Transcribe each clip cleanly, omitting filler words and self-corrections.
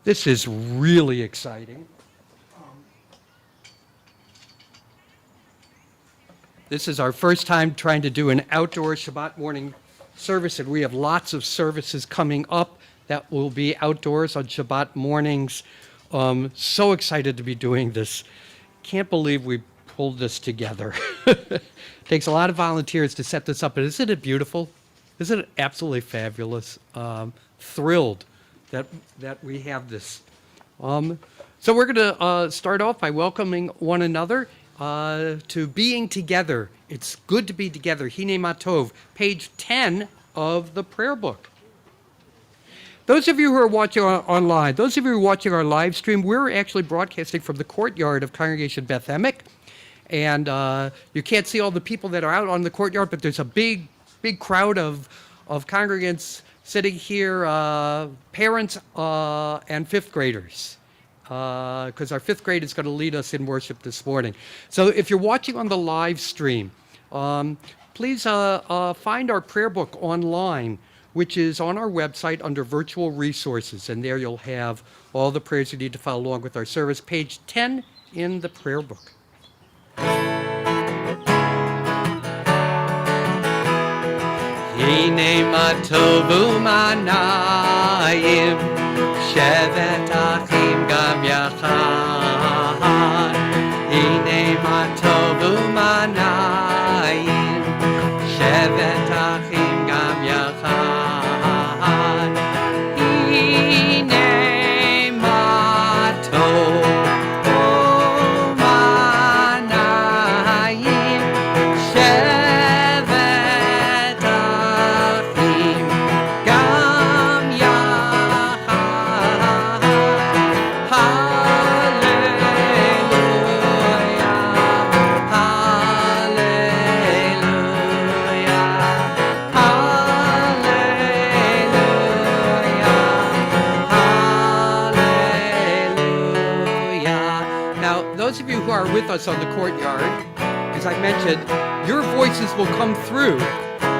This is really exciting. This is our first time trying to do an outdoor Shabbat morning service, and we have lots of services coming up that will be outdoors on Shabbat mornings. So excited to be doing this. Can't believe we pulled this together. Takes a lot of volunteers to set this up, but isn't it beautiful? Isn't it absolutely fabulous? Thrilled that we have this. So we're going to start off by welcoming one another to being together. It's good to be together. Hine Matov, page 10 of the prayer book. Those of you who are watching online, those of you who are watching our live stream, we're actually broadcasting from the courtyard of Congregation Beth Emek. And you can't see all the people that are out on the courtyard, but there's a big crowd of congregants sitting here, parents and fifth graders, because our fifth grade is going to lead us in worship this morning. So if you're watching on the live stream, please find our prayer book online, which is on our website under virtual resources, and there you'll have all the prayers you need to follow along with our service, page 10 in the prayer book. Hine ma tovu manayim, shevet achim gam yachad. Hine ma tovu manayim, shevet achim gam yachad. Hine ma tovu manayim, shevet achim gam yachad. Now, those of you who are with us on the courtyard, as I mentioned, your voices will come through.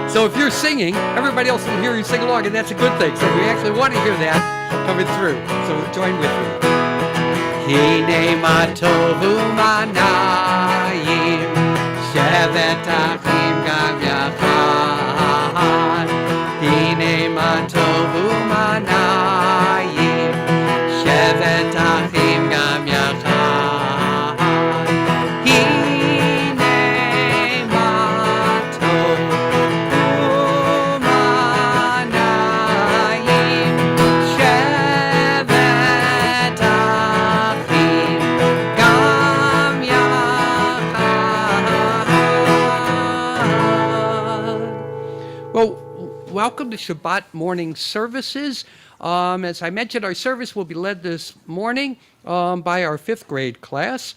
So if you're singing, everybody else will hear you sing along, and that's a good thing. So we actually want to hear that coming through. So join with me. Hine ma tovu manayim, shevet achim gam yachad. Hine ma tovu manayim, shevet achim gam yachad. Hine ma tovu manayim, shevet achim gam yachad. Well, welcome to Shabbat morning services. As I mentioned, our service will be led this morning by our fifth grade class.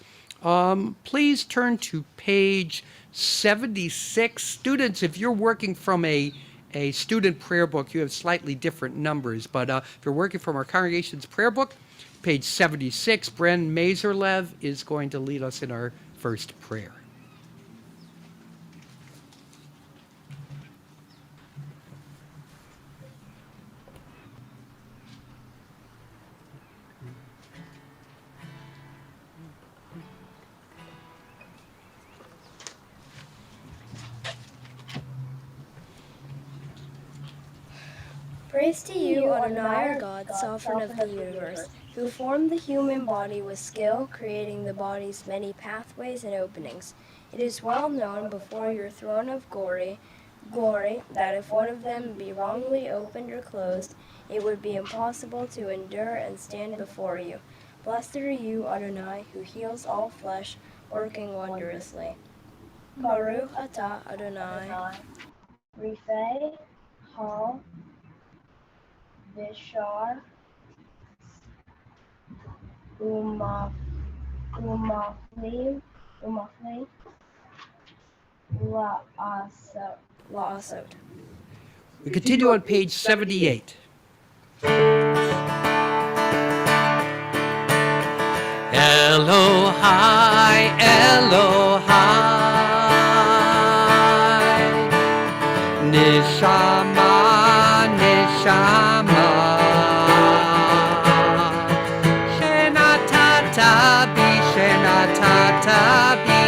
Please turn to page 76. Students, if you're working from a student prayer book, you have slightly different numbers, but if you're working from our congregation's prayer book, page 76, Bren Mazerlev is going to lead us in our first prayer. Praise to you, Adonai, our God, sovereign of the universe, who formed the human body with skill, creating the body's many pathways and openings. It is well known before your throne of glory, that if one of them be wrongly opened or closed, it would be impossible to endure and stand before you. Blessed are you, Adonai, who heals all flesh, working wondrously. Baruch atah Adonai. Rifei, Hal, Vishar, Umaflim, La'asot. We continue on page 78. Elohai, Elohai, Nishama, Nishama, tabi.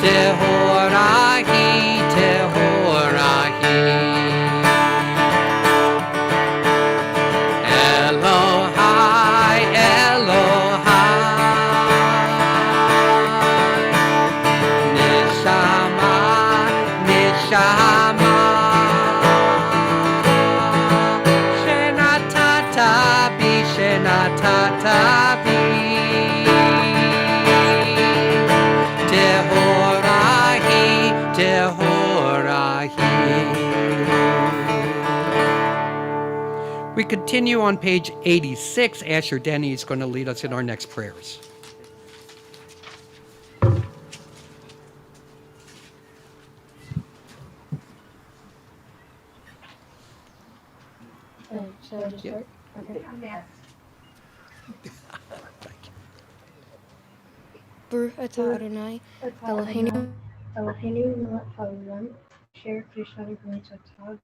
Tehorahi, Tehorahi. Elohai, Elohai. Neshama, Neshama. Shenatatabi, Shenatatabi. Tehorahi, Tehorahi. We continue on page 86. Asher Denny is going to lead us in our next prayers. Shall I just start? Okay. Baruch atah Adonai, Eloheinu, Eloheinu melech haolam, asher kishanu b'mitzvotav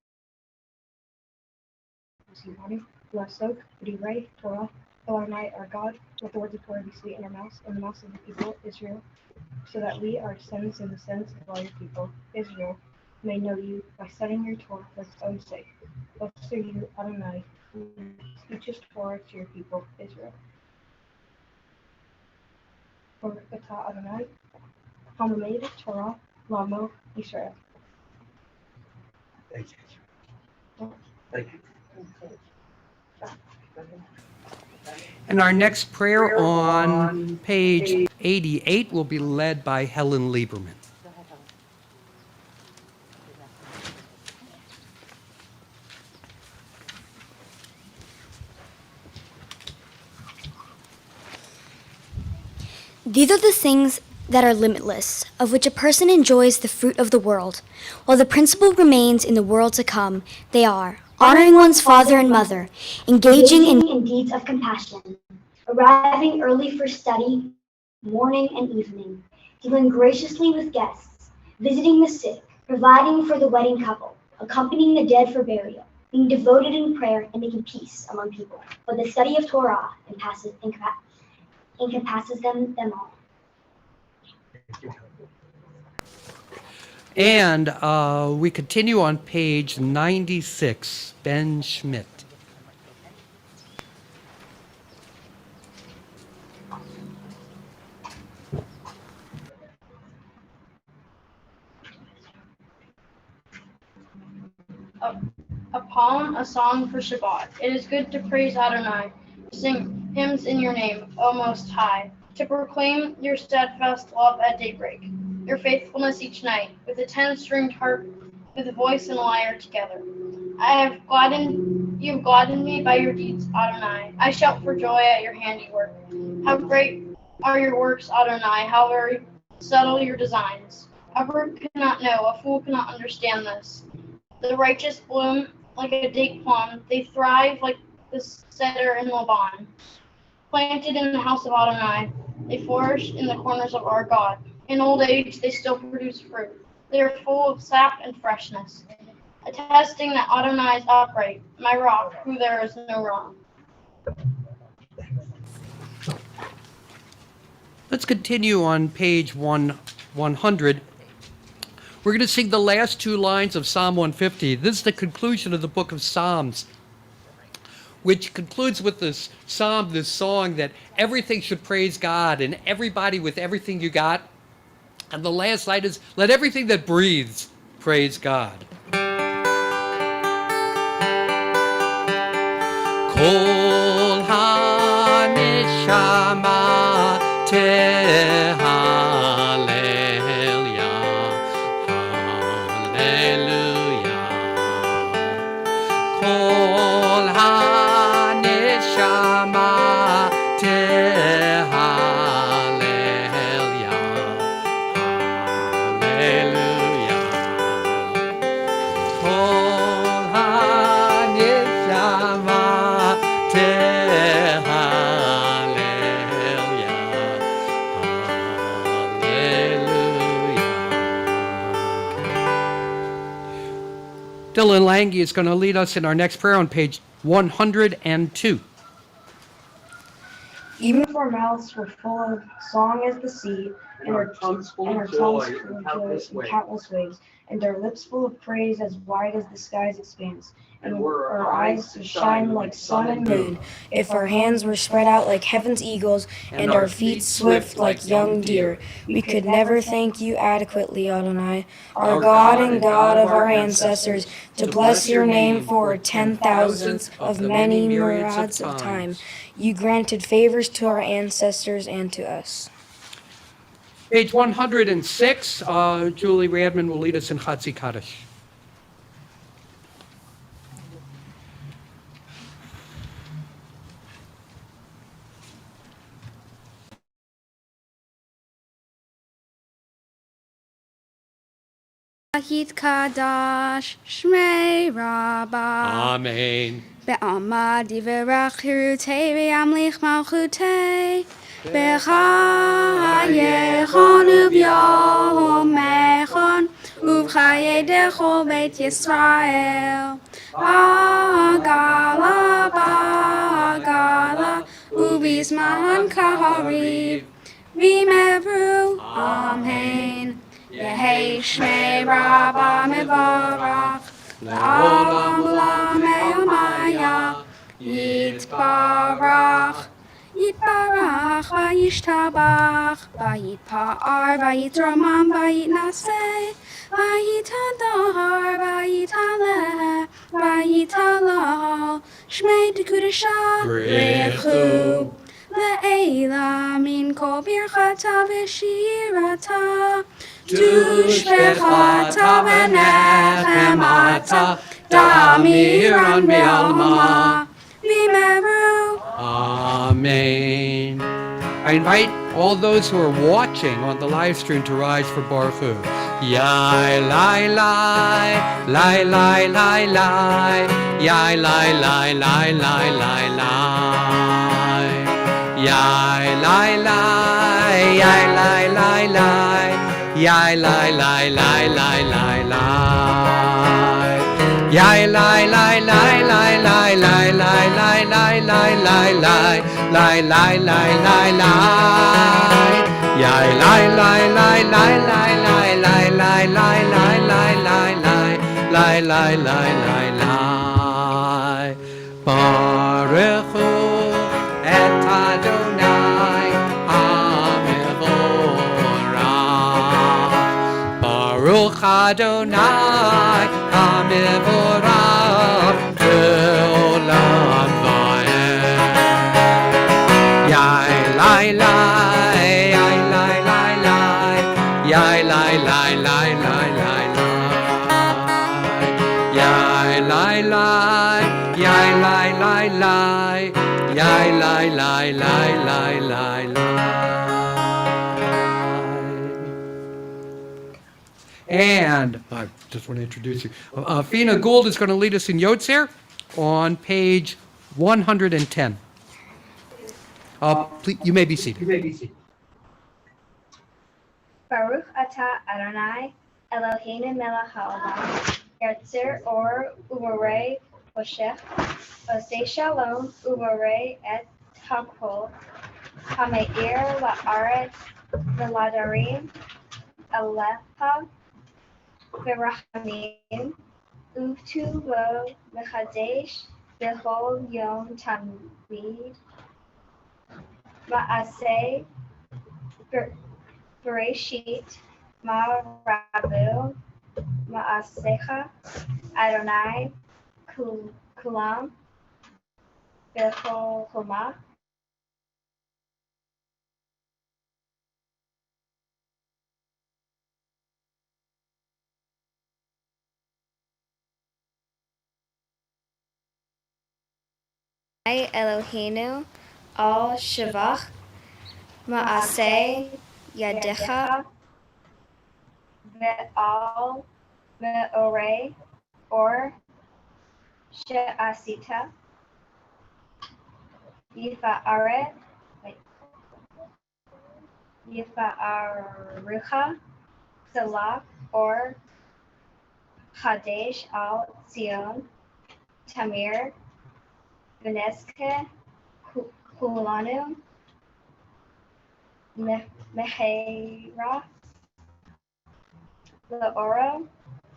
v'tzivanu, v'lasok v'divrei Torah, O Adonai our God, let the words of Torah be sweet in our mouths, in the mouths of the people, Israel, so that we, our descendants and descendants of all your people, Israel, may know you by studying your Torah for its own sake. Blessed are you, Adonai, who teaches Torah to your people, Israel. Baruch atah Adonai, Hamamed Torah, Lamo, Israel. Thank you. Thank you. And our next prayer on page 88 will be led by Helen Lieberman. These are the things that are limitless, of which a person enjoys the fruit of the world. While the principle remains in the world to come, they are honoring one's father and mother, engaging in deeds of compassion, arriving early for study, morning and evening, dealing graciously with guests, visiting the sick, providing for the wedding couple, accompanying the dead for burial, being devoted in prayer, and making peace among people. But the study of Torah encompasses them all. And we continue on page 96, Ben Schmidt. A poem, a song for Shabbat. It is good to praise Adonai, to sing hymns in your name, O Most High, to proclaim your steadfast love at daybreak, your faithfulness each night, with a 10-stringed harp, with a voice and lyre together. You have gladdened me by your deeds, Adonai. I shout for joy at your handiwork. How great are your works, Adonai, how very subtle your designs. A bird cannot know, a fool cannot understand this. The righteous bloom like a date plum. They thrive like the cedar in Lebanon. Planted in the house of Adonai, they flourish in the corners of our God. In old age, they still produce fruit. They are full of sap and freshness, attesting that Adonai is upright, my rock, who there is no wrong. Let's continue on page 100. We're going to sing the last two lines of Psalm 150. This is the conclusion of the book of Psalms, which concludes with this psalm, this song that everything should praise God and everybody with everything you got. And the last line is, let everything that breathes praise God. Kol ha-neshama tehalel yah, hallelujah. Kol ha-neshama tehalel yah, hallelujah. Kol ha-neshama tehalel yah, hallelujah. Dylan Lange is going to lead us in our next prayer on page 102. Even if our mouths were full of song as the sea, and our tongues full and our of tongues joy full in of joy countless in ways. countless ways, and our lips full of praise as wide as the sky's expanse, And and were our eyes to shine like sun and moon, if our hands were spread out like heaven's eagles, and our feet swift like young deer, we could never thank you adequately, Adonai, our God and God of our ancestors, to bless your name for 10,000ths of many myriads of time. You granted favors to our ancestors and to us. Page 106, Julie Radman will lead us in Chatzi Kaddish. Kadash Shmei Rabbah Amen. Be'amad Yiverach Hirutei Ve'amlich Malchutei B'chayechon u'b'yomechon u'b'chayei dechol Beit Yisrael Ba'agala Ba'agala u'b'zman kahariv V'imevru Amen Yehei Shmei Rabbah Mevarach La'olam Ulamei Amaya Yitbarach Yitbarach Vayishtabach Vayitpa'ar Vayitramam Vayitnaseh Vayitadar Vayitaleh Vayitalal Shmei Tekudashah Rechu Le'ela min kol birchata v'shirata Tushbechata v'nechemata Damiran be'alma V'meru Amen. I invite all those who are watching on the live stream to rise for Baruch Hu. Yai lai lai, lai lai lai lai, yai lai lai lai lai lai lai. Yai lai lai, yai lai lai lai, yai lai lai lai lai lai lai. Yai lai lai lai lai lai lai lai lai lai lai lai lai lai lai lai lai lai. Yai lai lai lai lai lai lai lai lai lai lai lai lai lai lai lai lai lai. Baruch Hu et Adonai HaMevorach. Baruch Adonai HaMevorach Le'olam Va'ed. Yai lai lai, yai lai lai lai, yai lai lai lai lai lai lai. Yai lai lai, yai lai lai lai, yai lai lai lai lai lai lai. And I just want to introduce you. Fina Gould is going to lead us in Yotzer on page 110. Please, you may be seated. Baruch atah Adonai Eloheinu melech haolam Yotzer or uborei hoshech osei shalom uborei et hakol hameir la'aretz v'ladarim alecha v'rachamim uvtu lo mechadesh b'chol yom tamid ma'aseh Bereshit Ma'rabu Ma'asecha Adonai Kulam Bechol Choma. Eloheinu Al Shavach Ma'aseh Yadecha Ve'al Me'orei Or She'asita Yifa'aret Yifa'arucha Salak or Kadesh Al Zion Tamir Veneske Kulanu Mehera, Laora,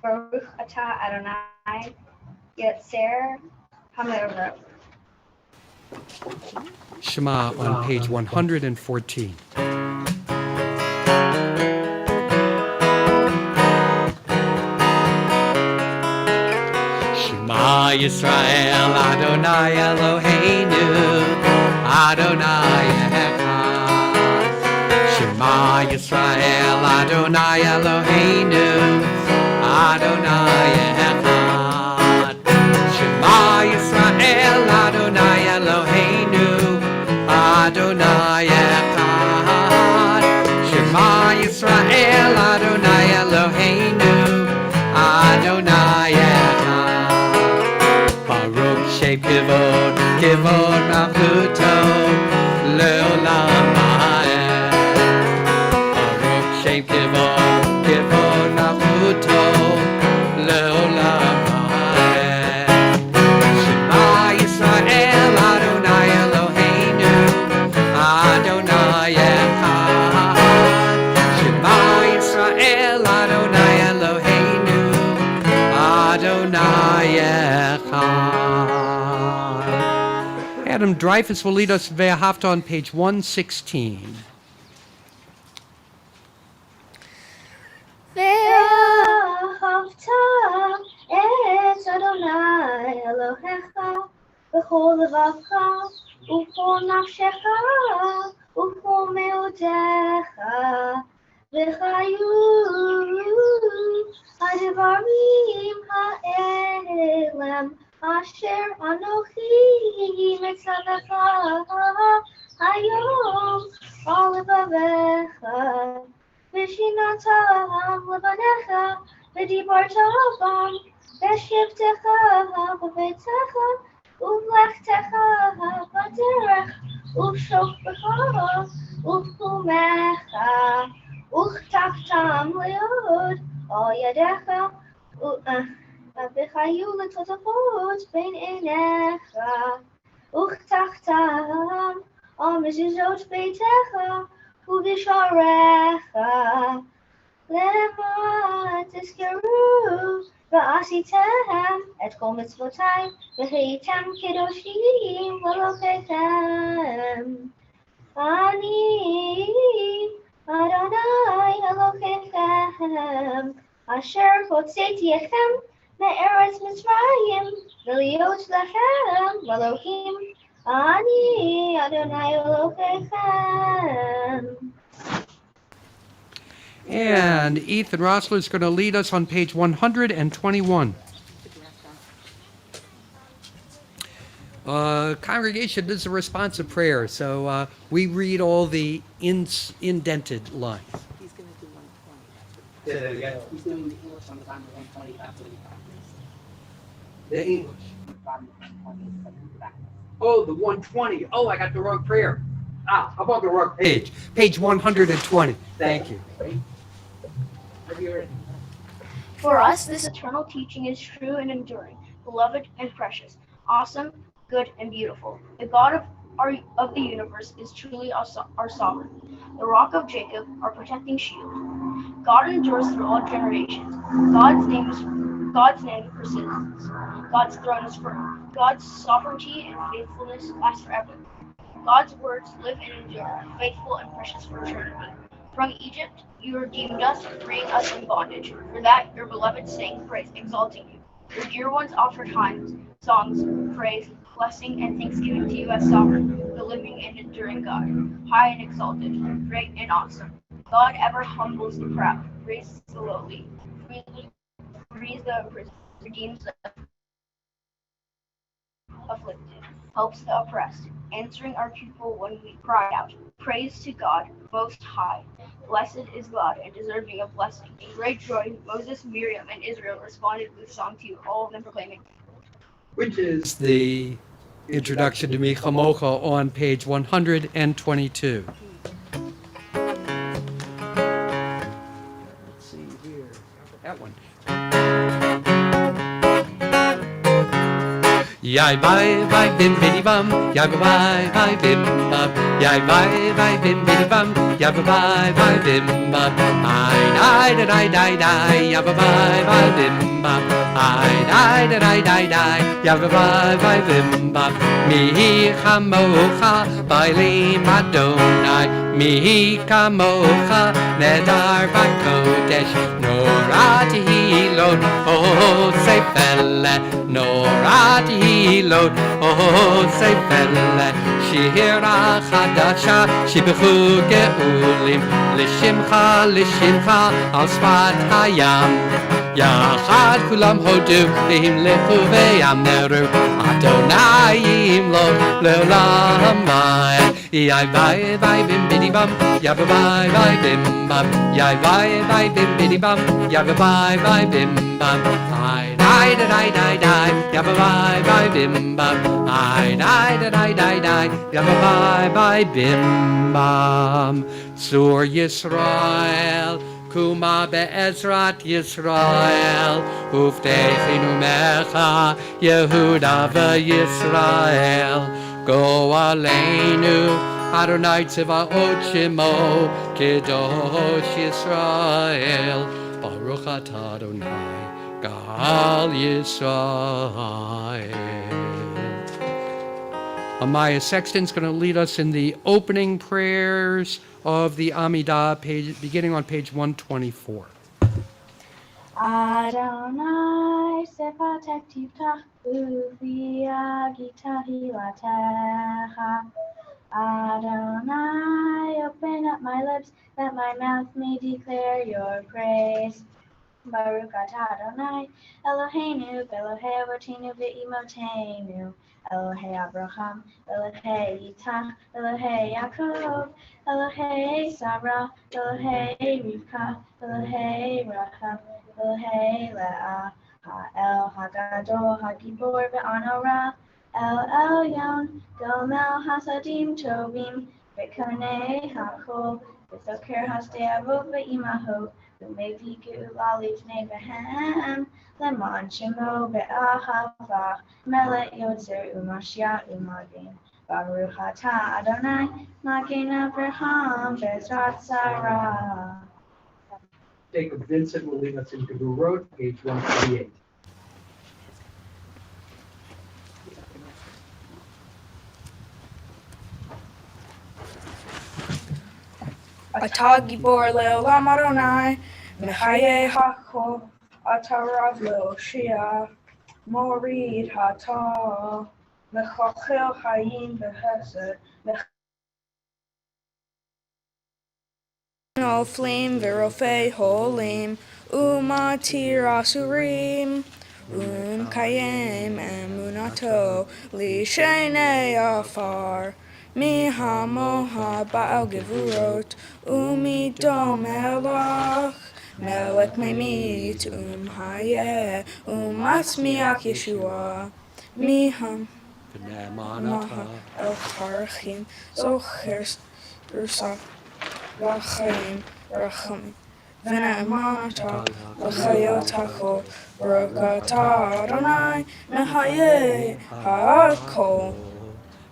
Baruch Atah Adonai, Yetzer Hamerah. Shema on page 114. Shema Yisrael Adonai Eloheinu Adonai Echad. Shema Yisrael Adonai Eloheinu Adonai Echad. Shema Yisrael Adonai Eloheinu Adonai Echad. Shema Yisrael Adonai Eloheinu Adonai Echad. Baruch Shem Kivod, Kivod Malchuto, Leolam Ha'ed. Baruch Shem Kivod, Kivod Malchuto, Leolam Ha'ed. Shema Yisrael Adonai Eloheinu Adonai Echad. Shema Yisrael Adonai Eloheinu Adonai Echad. Adam Dreyfus will lead us Ve'ahavta on page 116. ואהבת את אדוני אלוהיך בכל לבבך ובכל נפשך ובכל מאודך וחיו הדברים האלה אשר אנוכי מצווך היום על לבבך ושינתם לבניך ודיברת בם בשבתך בביתך ובלכתך בדרך ובשוכבך ובקומך וכתבתם לעוד על ידיך וחיו לטוטפות בין עיניך וכתבתם על מזוזות ביתך ובשעריך למען תזכרו ועשיתם את כל מצוותיי והייתם קדושים לאלוהיכם. אני אדוני אלוהיכם אשר הוצאתיכם מארץ מצרים להיות לכם לאלוהים. אני אדוני אלוהיכם. And Ethan Rossler is going to lead us on page 121. Congregation, this is a responsive prayer, so we read all the indented lines. He's going to do 120. Say that again. He's doing the English on the bottom of 120 after the The English. bottom of 120, but in the back. Oh, the 120. Oh, I got the wrong prayer. Ah, how about the wrong page? Page 120. Thank you. For us, this eternal teaching is true and enduring, beloved and precious, awesome, good, and beautiful. The God of the universe is truly our sovereign, the rock of Jacob, our protecting shield. God endures through all generations. God's name persists. God's throne is firm. God's sovereignty and faithfulness last forever. God's words live and endure, faithful and precious for eternity. From Egypt, you redeemed us, freeing us from bondage. For that, your beloved sang praise, exalting you. Your dear ones offered hymns, songs, praise, blessing, and thanksgiving to you as sovereign, the living and enduring God, high and exalted, great and awesome. God ever humbles the proud, raises the lowly, frees the imprisoned, redeems the afflicted, helps the oppressed, answering our people when we cry out. Praise to God, Most High. Blessed is God and deserving of blessing. In great joy, Moses, Miriam, and Israel responded with song to you, all of them proclaiming. Which is The introduction to Micha Mocha on page 122. Let's see here. That one. Yai bye bye bim biddy bum, yai bye bye bim bum, yai bye bye bim biddy bum, yai bye bye bim bum. I die die die die, yai bye bye bim bum. I die die die die, yai bye bye bim bum. Mi chamocha ba'li Adonai, mi kamocha nedar b'kodesh, norati hilot oh seifele, norati hilot oh seifele, shira chadasha shibechu geulim, lishimcha lishimcha al sfat hayam. Yachad kulam hodu v'him lechu ve'yamneru Adonai yimlod le'olam v'ed. Yai vai vai bim biddy bum, yai vai vai bim bum, yai vai vai bim biddy bum, yai vai vai bim bum. I die die die die, yai vai vai bim bum. I die die die die, yai vai vai bim bum. Sur Yisrael. Kuma be'ezrat Yisrael, uftechinu mecha Yehuda ve'Yisrael. Go aleinu Adonai tziva'ot shemo, Kedosh Yisrael. Baruch atah Adonai Gal Yisrael. Amaya Sexton's going to lead us in the opening prayers of the Amidah, beginning on page 124. Adonai sefatek tiftach uviagita hilatecha. Adonai, open up my lips, that my mouth may declare your praise. Baruch atah Adonai, Eloheinu, Elohei Avotenu ve'imotenu, Elohei Abraham, Elohei Yitzhak, Elohei Yaakov, Elohei Sarah, Elohei Rivka, Elohei Rachel, Elohei Leah, Ha'el Hagadol, Hagibor ve'anora, El Elyon, Gomel Hasadim Tovim, Ve'konei Hakol, V'zoker Hasdeavot ve'imahot, V'mevi geula livnei behem, Leman shemo be'ahavach, Melech Yotzer u'Mashiach u'Magin. Baruch atah Adonai, Magen Avraham, Bezrat Sarah. Jacob Vincent will lead us in Geburot, page 148. Atah gibor le'olam Adonai, mechaye hakol, atah rav le'oshia, morid hatah, mechachel hayim behesed, noflim v'rofei holim, umatir asurim, kayem emunato, lishenei afar. Mi hamoha ba'al gevurot, umidom melach, melech memit, hayeh, matzmiach Yeshua. Mi hamoha el tarachim, zocher rusak, v'chaim, racham, v'ne'emanata, v'chayot hakol, Baruch atah Adonai, mehayeh ha'akol.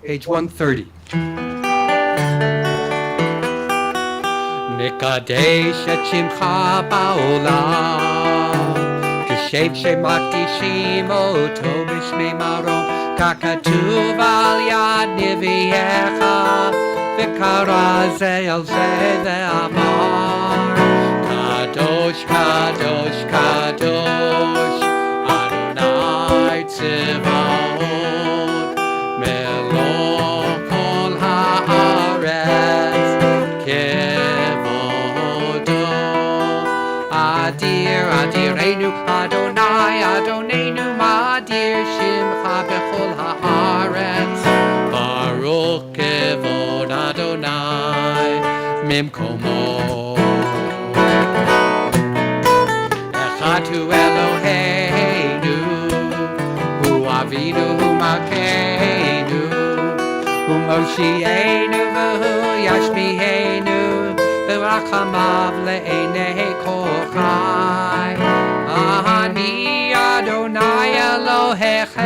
Page 130. Nikadesh et shimcha ba'olam, Kishem shemakdishim oto b'shmei marom, Kakatuv al yad neviecha, V'kara ze al ze ve'amar, Kadosh, Kadosh, Kadosh, Adonai Tzivaot. Adirenu Adonai Adonenu Madir Shimcha Bechol Haaretz Baruch Kevod Adonai Mimkomo Echad Hu Eloheinu Hu Avinu Hu Malkeinu Hu Moshienu V'Hu Yashmienu V'Rachamav Le'enei Kochai Ani Adonai Elohechem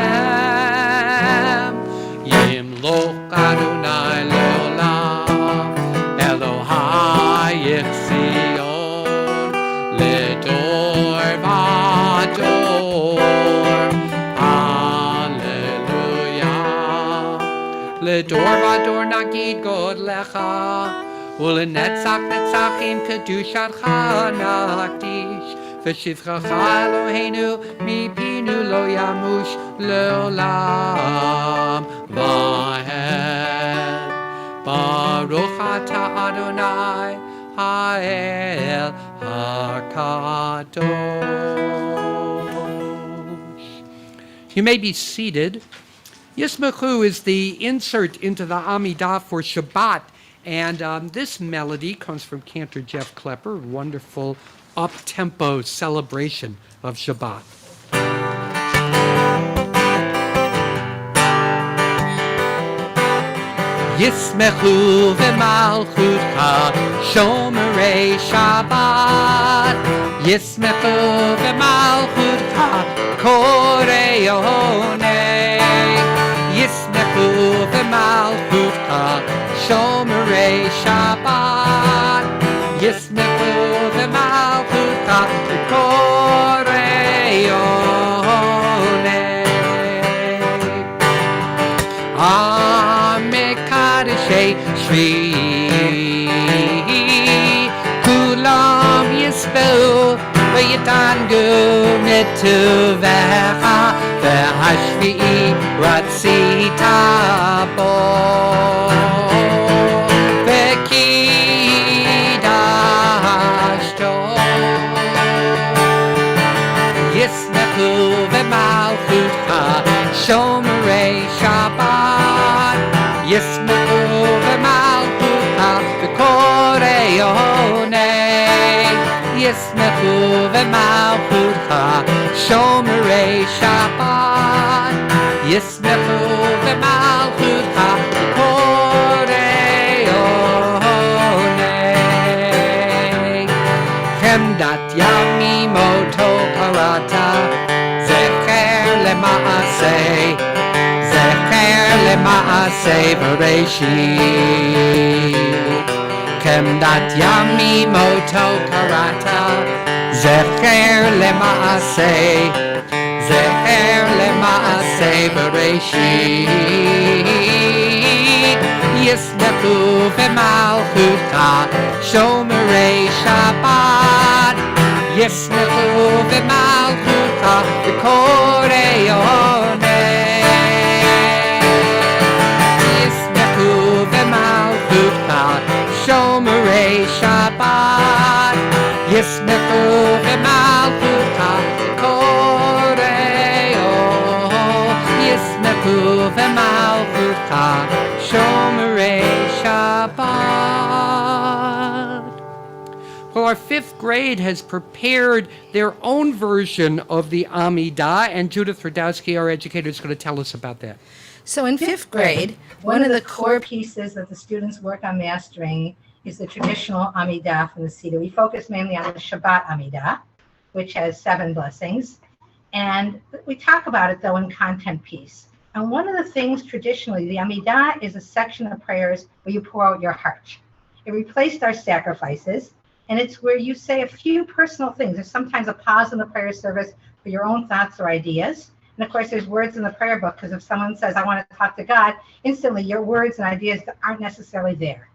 Baruch Adonai Leolam, Elohai Yitzyon, Ledor Vador. Hallelujah. Ledor Vador Nagid God Lecha, Ulenetzach Netzachim Kedushatcha Nakdish, V'shivchacha Eloheinu Mipinu Lo Yamush Leolam Vahed. Baruch Ata Adonai Ha'el HaKadosh. You may be seated. Yismachu is the insert into the Amidah for Shabbat. And this melody comes from Cantor Jeff Klepper, wonderful up-tempo celebration of Shabbat. Yismechu v'malchutcha shomerei Shabbat. Yismechu v'malchutcha korei yonei. Yismechu v'malchutcha shomerei Shabbat. Yismechu v'malchutcha korei yonei. Amekadeshei shvi kulam yisbeu v'yitangu mituvecha v'hashvi'i ratzita bo v'kidashto. Yismechu v'malchutcha shomerei Shabbat. Yismechu v'malchutcha v'korei yonei. Yismechu v'malchutcha shomerei Shabbat. Yismechu v'malchutcha v'korei yonei. Chemdat yamimoto parata zecher lema'aseh. Zecher lema'aseh Bereshit. Chemdat yamimoto karata zecher lema'aseh. Zecher lema'aseh Bereshit. Yismechu v'malchutcha shomerei Shabbat. Yismechu v'malchutcha v'korei yonei. Yismechu v'malchutcha shomerei Shabbat. Yismechu v'malchutcha v'korei yonei. Yismechu v'malchutcha shomerei Shabbat. Well, our fifth grade has prepared their own version of the Amidah, and Judith Radowski, our educator, is going to tell us about that. So in fifth grade, one of the core pieces that the students work on mastering is the traditional Amidah from the Seder. We focus mainly on the Shabbat Amidah, which has 7 blessings. And we talk about it, though, in content piece. And one of the things traditionally, the Amidah is a section of prayers where you pour out your heart. It replaced our sacrifices, and it's where you say a few personal things. There's sometimes a pause in the prayer service for your own thoughts or ideas. And of course, there's words in the prayer book, because if someone says, I want to talk to God, instantly your words and ideas aren't necessarily there.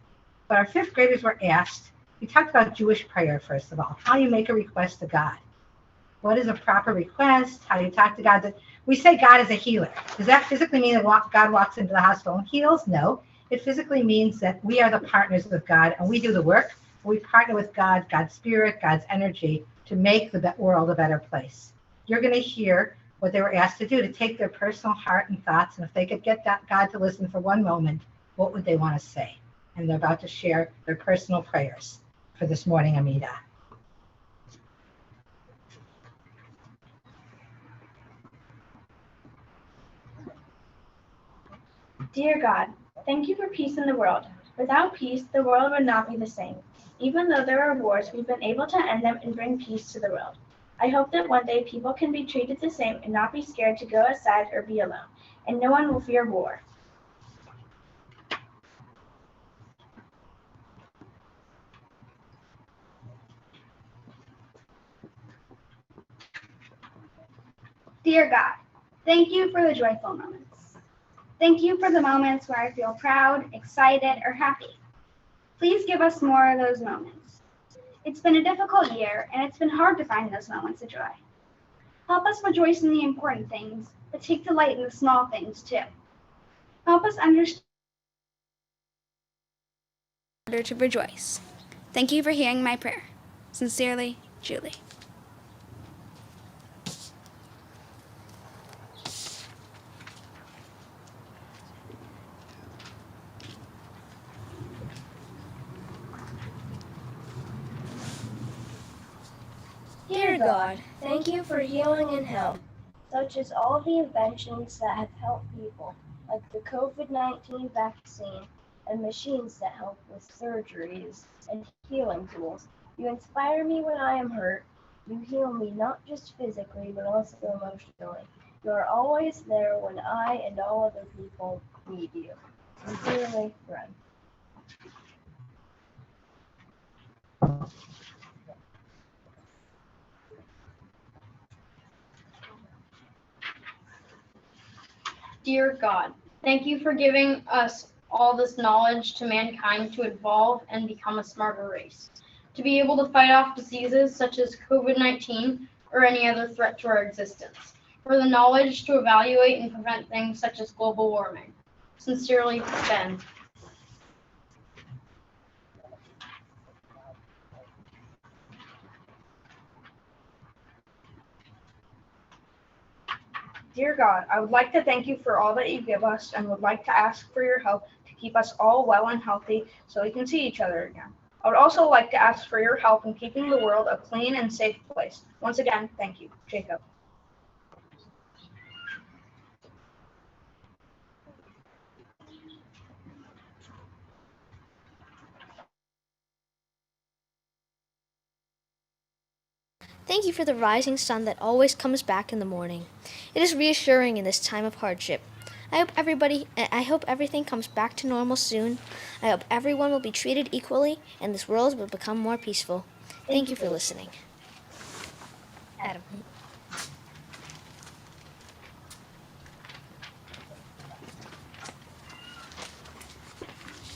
But our fifth graders were asked, we talked about Jewish prayer, first of all, how you make a request to God. What is a proper request? How do you talk to God? We say God is a healer. Does that physically mean that God walks into the hospital and heals? No. It physically means that we are the partners with God, and we do the work. We partner with God, God's spirit, God's energy, to make the world a better place. You're going to hear what they were asked to do, to take their personal heart and thoughts, and if they could get God to listen for one moment, what would they want to say? And they're about to share their personal prayers for this morning Amidah. Dear God, thank you for peace in the world. Without peace, the world would not be the same. Even though there are wars, we've been able to end them and bring peace to the world. I hope that one day people can be treated the same and not be scared to go outside or be alone, and no one will fear war. Dear God, thank you for the joyful moments. Thank you for the moments where I feel proud, excited, or happy. Please give us more of those moments. It's been a difficult year, and it's been hard to find those moments of joy. Help us rejoice in the important things, but take delight in the small things too. Help us understand To rejoice. Thank you for hearing my prayer. Sincerely, Julie. Dear God, thank you for healing and health, such as all the inventions that have helped people, like the COVID-19 vaccine and machines that help with surgeries and healing tools. You inspire me when I am hurt. You heal me not just physically, but also emotionally. You are always there when I and all other people need you. Sincerely, friend. Dear God, thank you for giving us all this knowledge to mankind to evolve and become a smarter race, to be able to fight off diseases such as COVID-19 or any other threat to our existence, for the knowledge to evaluate and prevent things such as global warming. Sincerely, Ben. Dear God, I would like to thank you for all that you give us and would like to ask for your help to keep us all well and healthy so we can see each other again. I would also like to ask for your help in keeping the world a clean and safe place. Once again, thank you. Jacob. Thank you for the rising sun that always comes back in the morning. It is reassuring in this time of hardship. I hope everything comes back to normal soon. I hope everyone will be treated equally and this world will become more peaceful. Thank you for listening. Adam.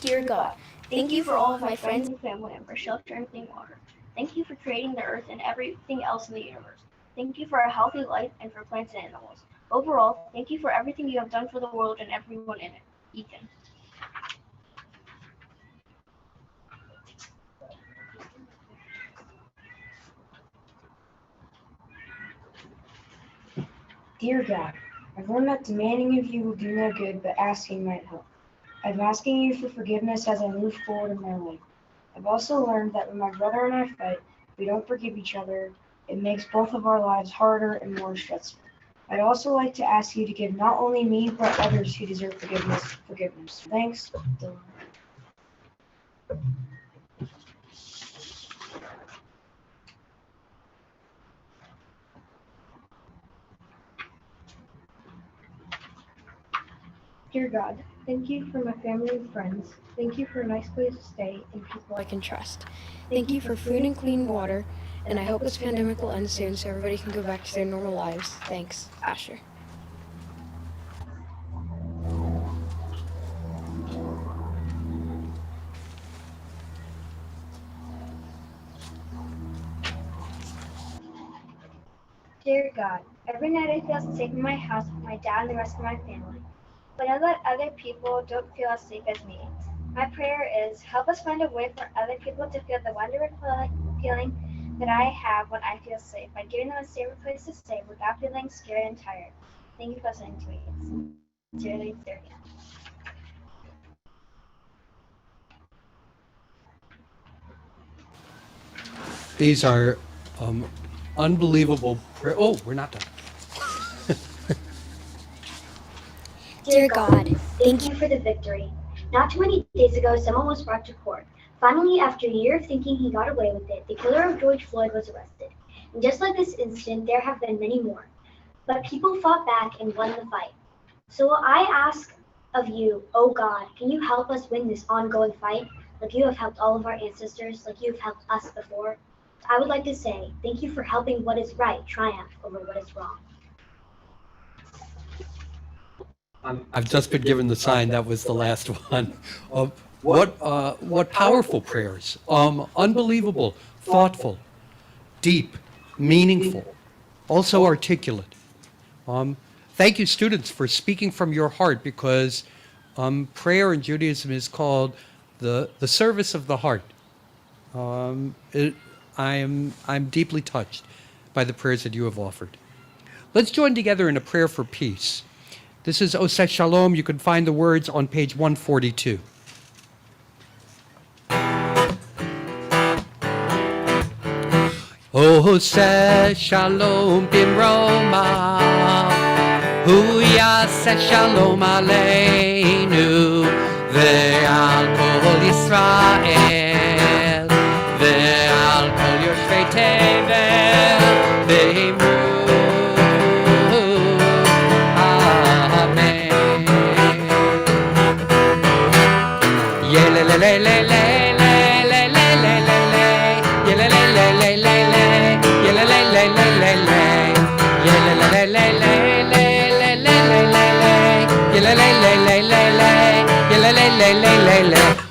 Dear God, thank you for all of my friends and family and for shelter and clean water. Thank you for creating the earth and everything else in the universe. Thank you for a healthy life and for plants and animals. Overall, thank you for everything you have done for the world and everyone in it. Ethan. Dear God, I've learned that demanding of you will do no good, but asking might help. I'm asking you for forgiveness as I move forward in my life. I've also learned that when my brother and I fight, we don't forgive each other. It makes both of our lives harder and more stressful. I'd also like to ask you to give not only me, but others who deserve forgiveness. Thanks, Dylan. Dear God, thank you for my family and friends. Thank you for a nice place to stay and people I can trust. Thank you for food and clean water, and I hope this pandemic will end soon so everybody can go back to their normal lives. Thanks, Asher. Dear God, every night I feel safe in my house with my dad and the rest of my family. But I let other people don't feel as safe as me. My prayer is help us find a way for other people to feel the wonderful feeling that I have when I feel safe by giving them a safer place to stay without feeling scared and tired. Thank you for listening to me. Sincerely, Sarah. These are unbelievable. Oh, we're not done. Dear God, thank you for the victory. Not too many days ago, someone was brought to court. Finally, after a year of thinking he got away with it, the killer of George Floyd was arrested. And just like this incident, there have been many more. But people fought back and won the fight. So I ask of you, oh God, can you help us win this ongoing fight? Like you have helped all of our ancestors, like you have helped us before. I would like to say, thank you for helping what is right triumph over what is wrong. I've just been given the sign. That was the last one. What powerful prayers. Unbelievable, thoughtful, deep, meaningful, also articulate. Thank you, students, for speaking from your heart, because prayer in Judaism is called the service of the heart. I'm deeply touched by the prayers that you have offered. Let's join together in a prayer for peace. This is Oseh Shalom. You can find the words on page 142. Oseh Shalom Bimroma, Hu Yaseh Shalom Aleinu, Ve'al Kol Yisrael, Ve'al Kol Yoshvei Tevel, Ve'imru.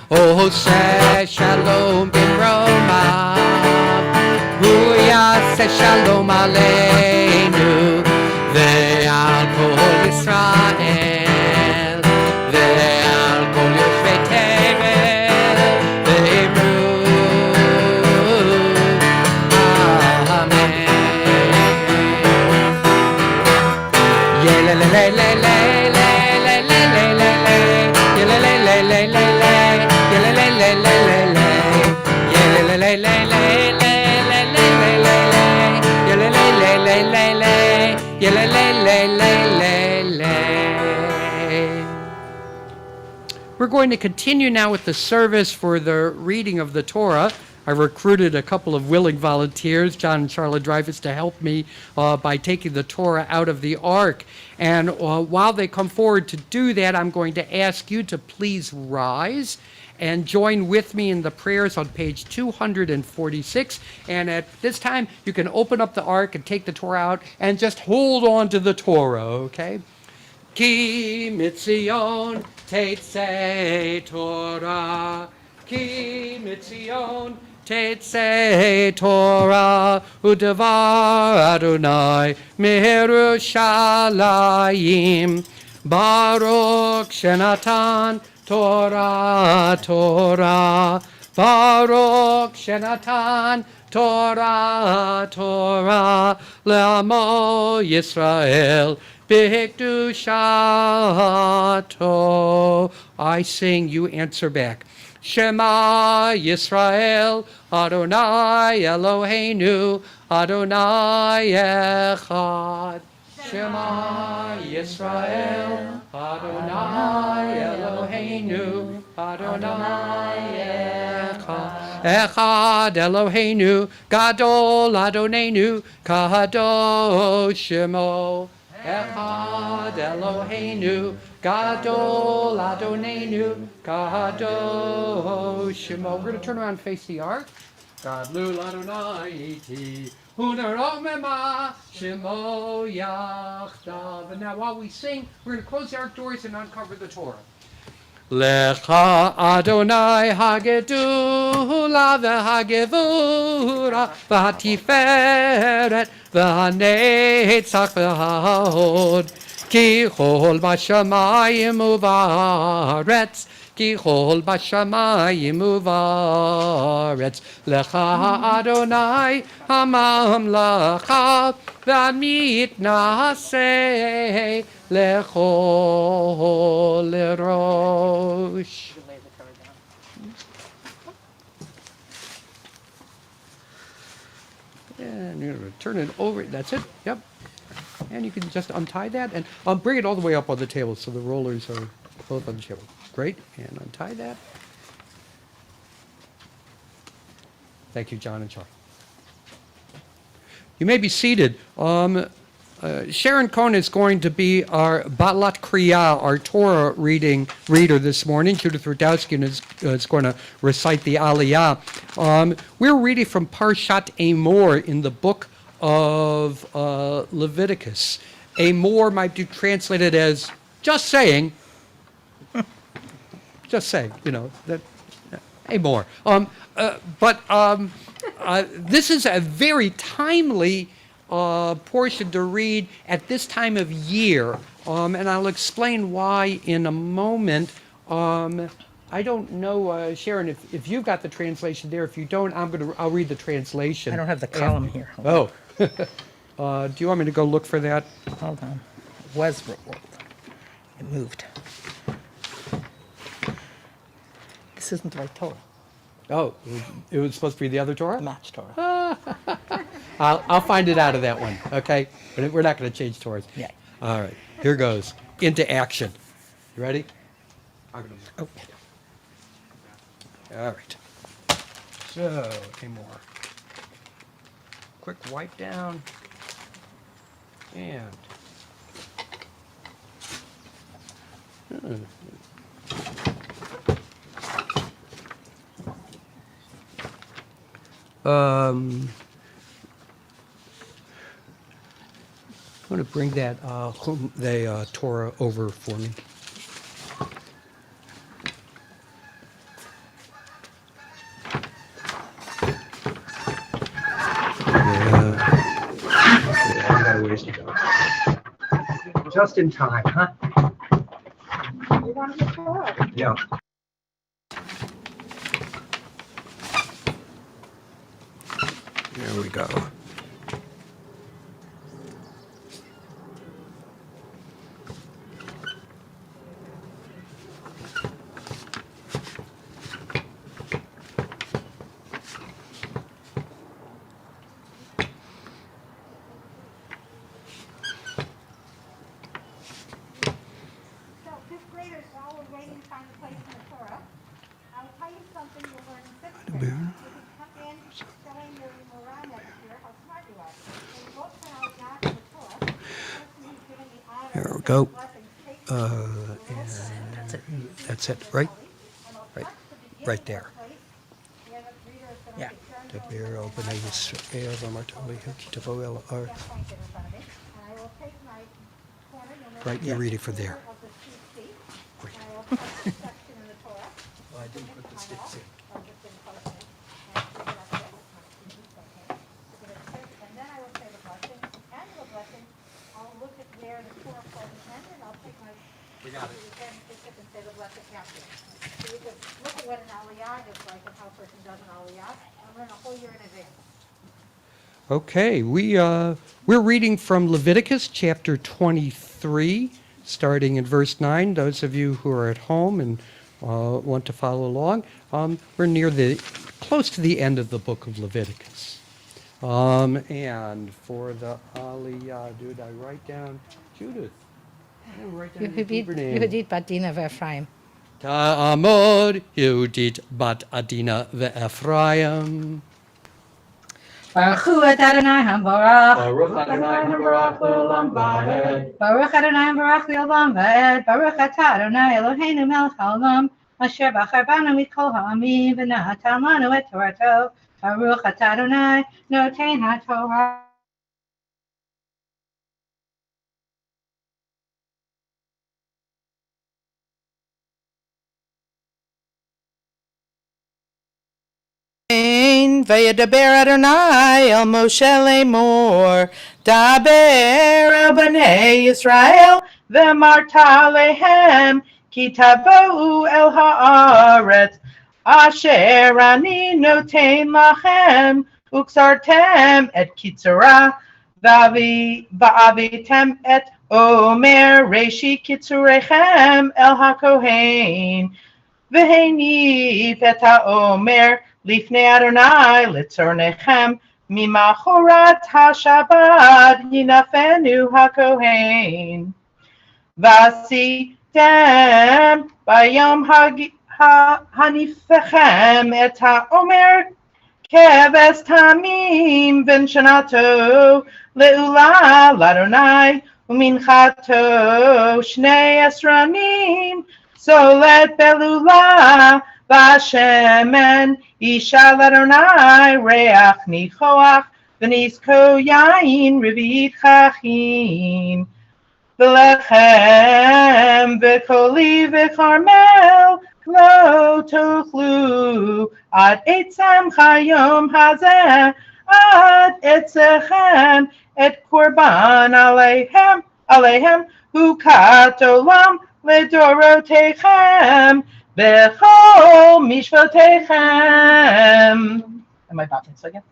Oseh Shalom Bimroma, Hu Yaseh Shalom Aleinu, Ve'al Kol Yisrael, Ve'al Kol Yoshvei Tevel, Ve'imru. Amen. We're going to continue now with the service for the reading of the Torah. I recruited a couple of willing volunteers, John and Charlotte Dreyfus, to help me by taking the Torah out of the ark. And while they come forward to do that, I'm going to ask you to please rise and join with me in the prayers on page 246. And at this time, you can open up the ark and take the Torah out and just hold on to the Torah, okay? Ki mitzion tetzei Torah, ki mitzion tetzei Torah, u'devar Adonai me'Yerushalayim, Baruch shenatan Torah, Torah, Baruch shenatan Torah, Torah, le'amo Yisrael, b'hikdushato. I sing, you answer back. Shema Yisrael, Adonai Eloheinu, Adonai Echad. Shema Yisrael, Adonai Eloheinu, Adonai Echad. Echad Eloheinu, Gadol Adonenu, Kadosh Shemo. Echad Eloheinu, Gadol Adonenu, Kadosh Shemo. We're going to turn around and face the ark. Gadlul Adonai iti, Uneromema Shemo Yachdav. And now while we sing, we're going to close the ark doors and uncover the Torah. Lecha Adonai hagedula v'hagevura v'hatiferet v'hanetzach v'hahod ki chol b'shamayim u'va'aretz ki chol b'shamayim u'va'aretz lecha Adonai hamamlacha v'mitnaseh lechol rosh. And you're going to turn it over. That's it. Yep. And you can just untie that and bring it all the way up on the table so the rollers are both on the table. Great. And untie that. Thank you, John and Charlie. You may be seated. Sharon Cohn is going to be our Balat Kriya, our Torah reader this morning. Judith Rudowski is going to recite the Aliyah. We're reading from Parshat Omer in the book of Leviticus. Omer might be translated as Just saying. Just saying, you know, that, hey, more. This is a very timely portion to read at this time of year, and I'll explain why in a moment. I don't know, Sharon, if you've got the translation there. If you don't, I'll read the translation. I don't have the column here. Oh. Do you want me to go look for that? Hold on. Was rolled. It moved. This isn't the right Torah. Oh, it was supposed to be the other Torah? Match Torah. I'll find it out of that one, okay? But we're not going to change Torahs. Yeah. All right, here goes. Into action. You ready? Oh. All right. So, any more. Quick wipe down. And. I'm going to bring that the Torah over for me. I got a ways to go. Just in time, huh? You want to get Torah? Yeah. There we go. So, fifth graders, while we're waiting to find a place in the Torah, I'll tell you something you'll learn in fifth grade. You can come in showing your morale next year how smart you are. When you go to our God in the Torah, the person who's giving the honor There we of go. blessings takes And that's it, right? Right there. Yeah. Dabir al b'nai Yisrael v'amarta lehem ki tavo el ar. Right, you're reading from there. Great. Well, I didn't put the sticks in. And then I will say the blessing, and the blessing, I'll look at where the Torah falls in, and I'll take my, We got it. and say the blessing after. So you can look at what an aliyah is like and how a person does an aliyah, and learn a whole year in advance. Okay, we're reading from Leviticus chapter 23, starting in verse 9. Those of you who are at home and want to follow along, we're close to the end of the book of Leviticus. And for the Aliyah, did I write down Judith? I didn't write down your Hebrew name. Yehudit bat Dina ve'Ephraim. Ta'amod Yehudit bat Adina ve'Ephraim. Baruch hu et Adonai HaBarach. Baruch Adonai Habarach Le'olam Va'ed. Baruch Adonai Habarach Le'olam Va'ed. Baruch atah Adonai Eloheinu melech haolam. Asher bachar banu mikol ha'amim v'natan lanu et Torato. Baruch atah Adonai noten haTorah. וידבר אדוני אל משה לאמור, דבר אל בני ישראל, ואמרת עליהם, כי תבואו אל הארץ, אשר אני נותן לכם, וקצרתם את קיצורה, ואביתם את עומר ראשי קיצוריכם אל הכהן, והניף את העומר, לפני אדוני לצורניכם, ממחרת השבת ינפנו הכהן. ועשיתם ביום הניפכם את העומר, כבש תמים בן שנתו לעולה לאדוני, ומנחתו 12 ימים, סולת בלולה, והשמן אישה לאדוני ריח ניחוח ונזקו יין רביעית ככין V'lechem v'koli v'karmel lo tochlu ad etzem chayom hazeh ad etzechem et korban alehem hukat olam ledorotechem bechol mishpotechem. Am I about to again?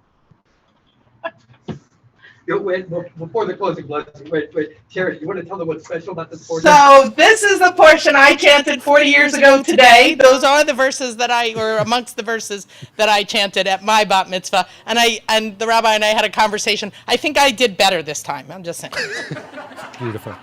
Wait, before the closing blessing, wait. Sherry, you want to tell them what's special about this portion? So this is the portion I chanted 40 years ago today. Those are the verses that or amongst the verses that I chanted at my bat mitzvah. And the rabbi and I had a conversation. I think I did better this time. I'm just saying. Beautiful.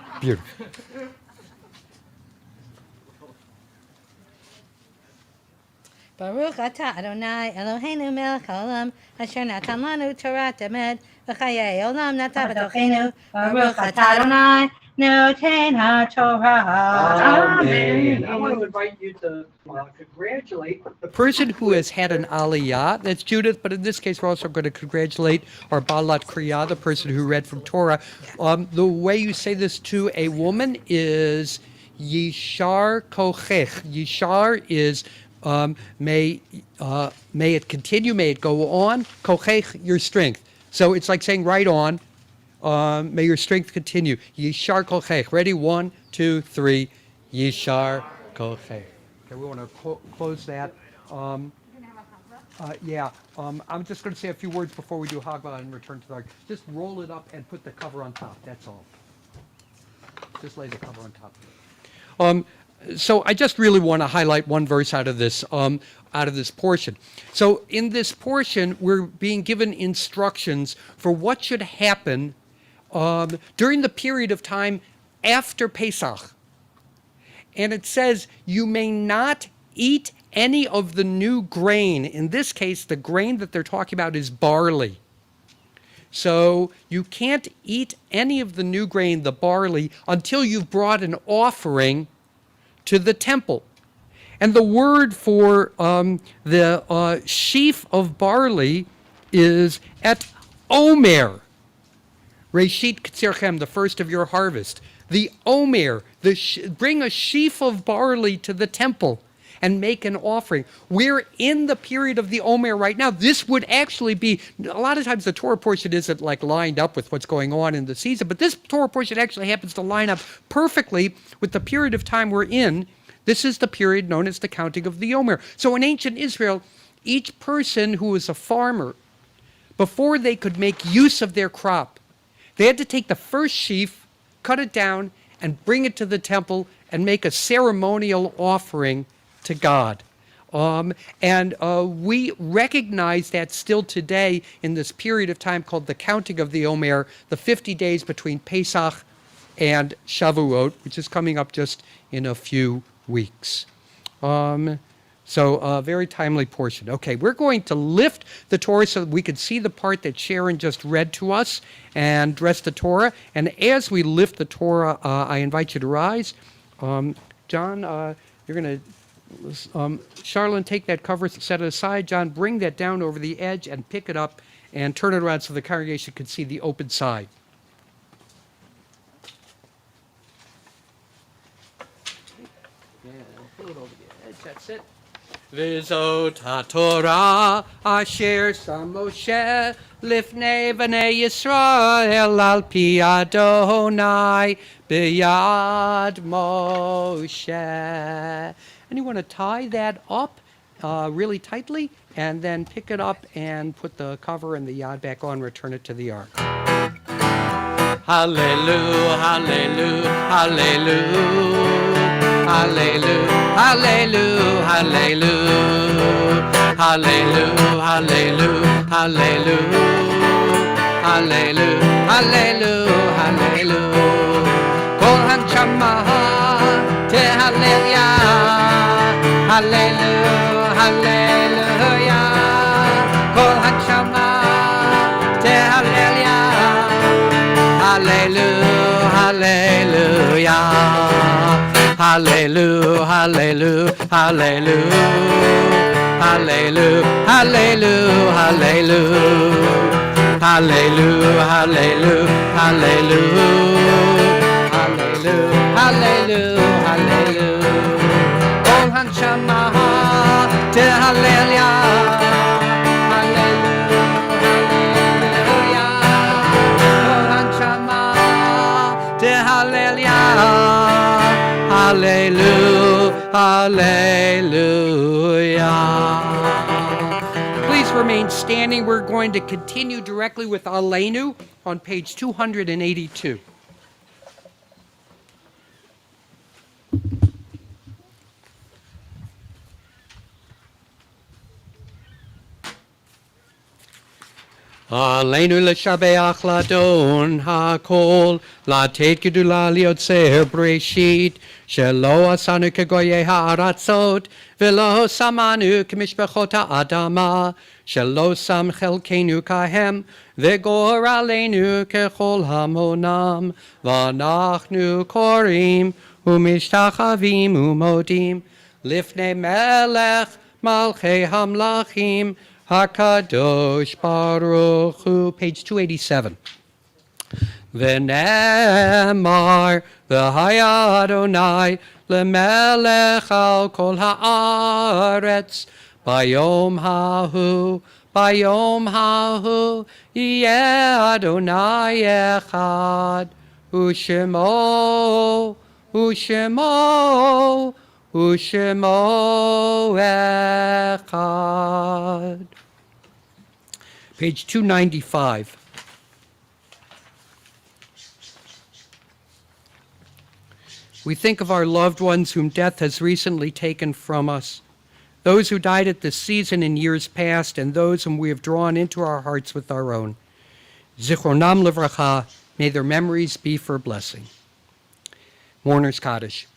Baruch atah Adonai Eloheinu melech haolam asher natan lanu Torah temed v'chayei olam natan b'tochenu Baruch atah Adonai noten haTorah. Amen. I want to invite you to congratulate the person who has had an aliyah. That's Judith, but in this case, we're also going to congratulate our Balat Kriya, the person who read from Torah. The way you say this to a woman is Yishar Kochech. Yishar is may it continue, may it go on. Kochech, your strength. So it's like saying right on. May your strength continue. Yishar Kochech. Ready? 1, 2, 3. Yishar Kochech. Okay, we want to close that. I'm just going to say a few words before we do Haggadah and return to the ark. Just roll it up and put the cover on top. That's all. Just lay the cover on top. So I just really want to highlight one verse out of this portion. So in this portion, we're being given instructions for what should happen during the period of time after Pesach. And it says, you may not eat any of the new grain. In this case, the grain that they're talking about is barley. So you can't eat any of the new grain, the barley, until you've brought an offering to the temple. And the word for the sheaf of barley is et Omer. Reshit K'tzirchem, the first of your harvest. The Omer, bring a sheaf of barley to the temple and make an offering. We're in the period of the Omer right now. This would actually be, a lot of times the Torah portion isn't like lined up with what's going on in the season, but this Torah portion actually happens to line up perfectly with the period of time we're in. This is the period known as the counting of the Omer. So in ancient Israel, each person who was a farmer, before they could make use of their crop, they had to take the first sheaf, cut it down, and bring it to the temple and make a ceremonial offering to God. We recognize that still today in this period of time called the counting of the Omer, the 50 days between Pesach and Shavuot, which is coming up just in a few weeks. So a very timely portion. Okay, we're going to lift the Torah so that we can see the part that Sharon just read to us and dress the Torah. And as we lift the Torah, I invite you to rise. John, you're going to, Charlene, take that cover, set it aside. John, bring that down over the edge and pick it up and turn it around so the congregation can see the open side. Yeah, pull it over the edge, that's it. V'zot haTorah asher sam Moshe lifnei b'nei Yisrael al pi Adonai b'yad Moshe. And you want to tie that up really tightly and then pick it up and put the cover and the yad back on, return it to the ark. Hallelujah, hallelujah, hallelujah. Hallelujah, hallelujah, hallelujah, hallelujah, hallelujah, hallelujah, hallelujah, hallelujah, hallelujah. Kol hanshama tehallel hallelujah, hallelujah. Kol hanshama tehallel hallelujah, hallelujah. Hallelujah, hallelujah, hallelujah, hallelujah, hallelujah, hallelujah, hallelujah, hallelujah, hallelujah, hallelujah. hallelujah, hallelujah. Kol hanshama tehallel Hallelujah, hallelujah. Please remain standing. We're going to continue directly with Aleinu on page 282. Aleinu l'shabeach ladon hakol latet gedula liotzer breshit shelo asanu kegoye ha'aratzot velo samanu kemishpachot ha'adama shelo sam chelkenu kahem vegor aleinu kechol hamonam v'anachnu korim umishtachavim umodim lifnei melech malchei hamlachim HaKadosh Baruch Hu, page 287. V'nemar v'haya Adonai lemelech al kol haaretz bayom hahu yeh Adonai echad u'shemo echad. Page 295. We think of our loved ones whom death has recently taken from us, those who died at this season in years past, and those whom we have drawn into our hearts with our own. Zichronam livracha, may their memories be for blessing. Mourner's Kaddish.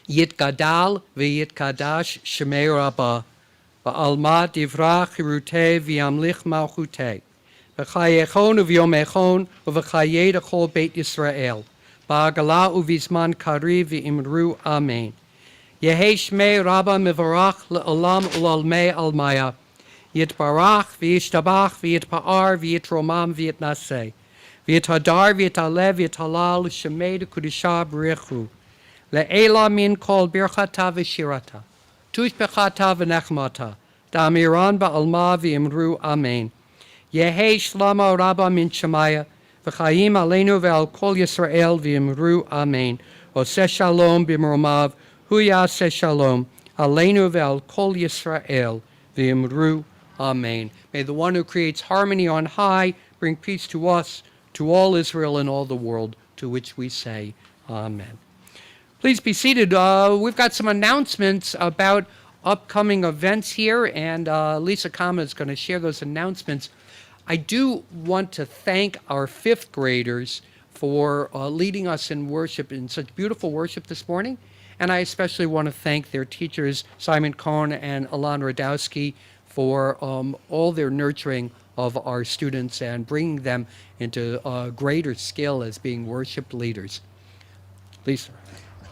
Yitgadal v'yitkadash shemei rabbah, v'alma divrach hirutei v'yamlich malchutei, v'chayechon uv'yomechon uv'chayei d'chol Beit Yisrael, ba'agala uv'izman kariv v'imru amen. Yehei shmei rabbah mivarach le'olam u'lalmei almaya, yitbarach v'yishtabach v'yitpa'ar v'yitromam v'yitnaseh, v'yithadar v'yitalev v'yitalal shemei d'kudisha b'richu, le'ela min kol birchata v'shirata, tushbechata v'nechmata, da'amiran ba'alma v'imru amen. Yehei shlama rabba min shemaya, v'chayim aleinu ve'al kol Yisrael v'imru amen. Oseh shalom b'mromav, hu yaseh shalom, aleinu ve'al kol Yisrael v'imru amen. May the one who creates harmony on high bring peace to us, to all Israel and all the world, to which we say amen. Please be seated. We've got some announcements about upcoming events here, and Lisa Kama is going to share those announcements. I do want to thank our fifth graders for leading us in worship, in such beautiful worship this morning, and I especially want to thank their teachers, Simon Cohn and Alan Radowski, for all their nurturing of our students and bringing them into greater skill as being worship leaders. Lisa.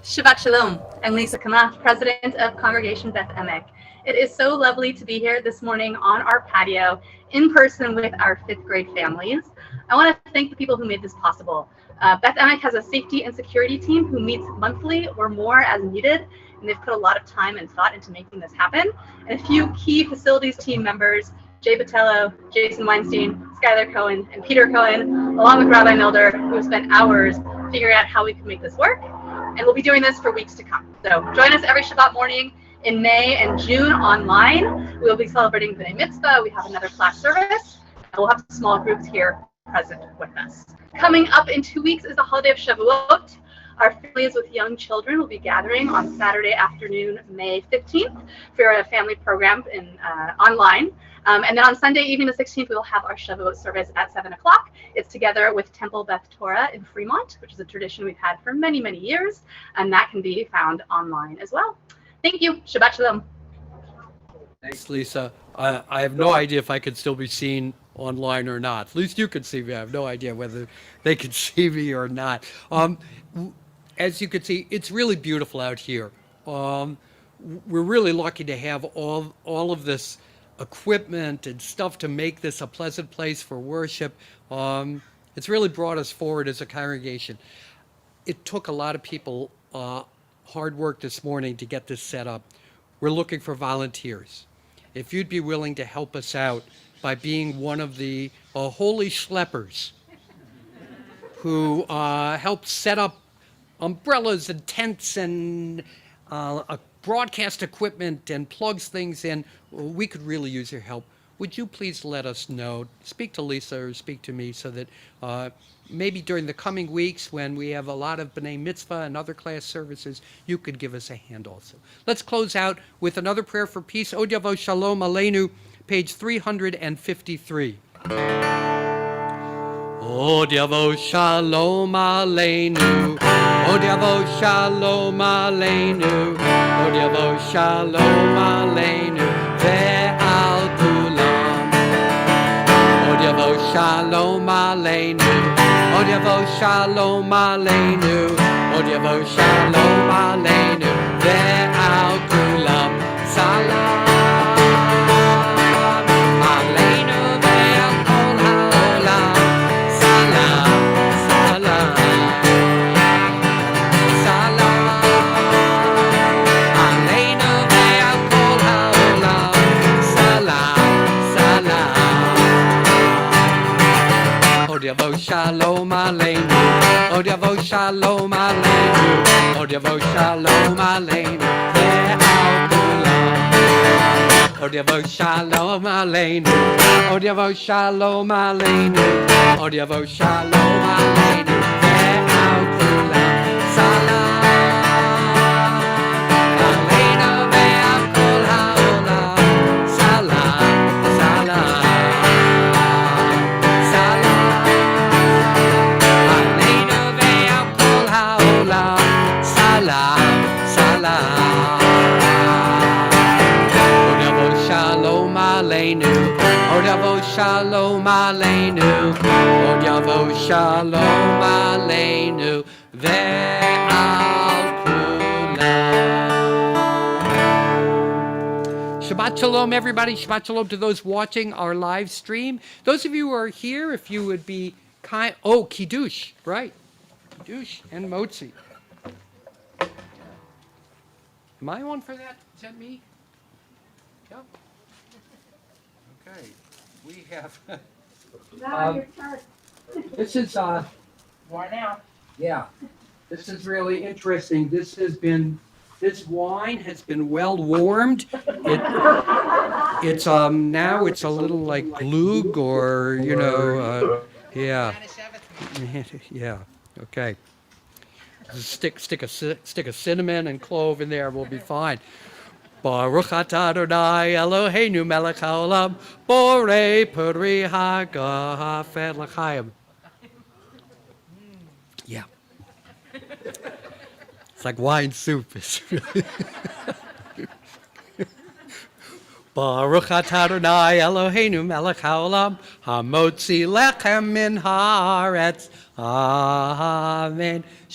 Shabbat Shalom. I'm Lisa Kama, President of Congregation Beth Emek. It is so lovely to be here this morning on our patio in person with our fifth grade families. I want to thank the people who made this possible. Beth Emek has a safety and security team who meets monthly or more as needed, and they've put a lot of time and thought into making this happen. And a few key facilities team members, Jay Botello, Jason Weinstein, Skylar Cohen, and Peter Cohen, along with Rabbi Milder, who have spent hours figuring out how we can make this work. And we'll be doing this for weeks to come. So join us every Shabbat morning in May and June online. We will be celebrating B'nai Mitzvah. We have another class service. And we'll have small groups here present with us. Coming up in 2 weeks is the holiday of Shavuot. Our families with young children will be gathering on Saturday afternoon, May 15th, for a family program online. And then on Sunday evening, the 16th, we will have our Shavuot service at 7 o'clock. It's together with Temple Beth Torah in Fremont, which is a tradition we've had for many, many years. And that can be found online as well. Thank you. Shabbat Shalom. Thanks, Lisa. I have no idea if I could still be seen online or not. At least you can see me. I have no idea whether they can see me or not. As you can see, it's really beautiful out here. We're really lucky to have all of this equipment and stuff to make this a pleasant place for worship. It's really brought us forward as a congregation. it took a lot of people hard work this morning to get this set up. We're looking for volunteers. If you'd be willing to help us out by being one of the holy schleppers who help set up umbrellas and tents and broadcast equipment and plugs things in, we could really use your help. Would you please let us know, speak to Lisa or speak to me, so that maybe during the coming weeks when we have a lot of B'nai Mitzvah and other class services, you could give us a hand also. Let's close out with another prayer for peace. Od Yavo Shalom Aleinu, page 353. Od Yavo Shalom Aleinu, Od Yavo Shalom Aleinu, Od Yavo Shalom Aleinu, Ve'al Kulam. Od Yavo Shalom Aleinu, Od Yavo Shalom Aleinu, Od Yavo Shalom Aleinu, Ve'al Kulam. Salam. Od Yavo Shalom Aleinu, Od Yavo Shalom Aleinu, Od Yavo Shalom Aleinu, Ve'al Kulam. Od Yavo Shalom Aleinu, Od Yavo Shalom Aleinu, Od Yavo Shalom Aleinu, Ve'al Kulam. Salam. Od Yavo Shalom Aleinu, Od Yavo Shalom Aleinu, Ve'al Kulam. Shabbat Shalom, everybody. Shabbat Shalom to those watching our live stream. Those of you who are here, if you would be kind. Oh, Kiddush, right. Kiddush and Motzi. Am I on for that? Is that me? Yep. Okay, we have. This is More now. yeah. This is really interesting. This wine has been well warmed. It's now it's a little like glug or yeah. Yeah. Okay. Stick a cinnamon and clove in there. We'll be fine. Baruch atah Adonai Eloheinu melech haolam borei peri hagafet l'chaim. Yeah. It's like wine soup. It's really Baruch atah Adonai Eloheinu melech haolam hamotzi lechem min haaretz. Amen.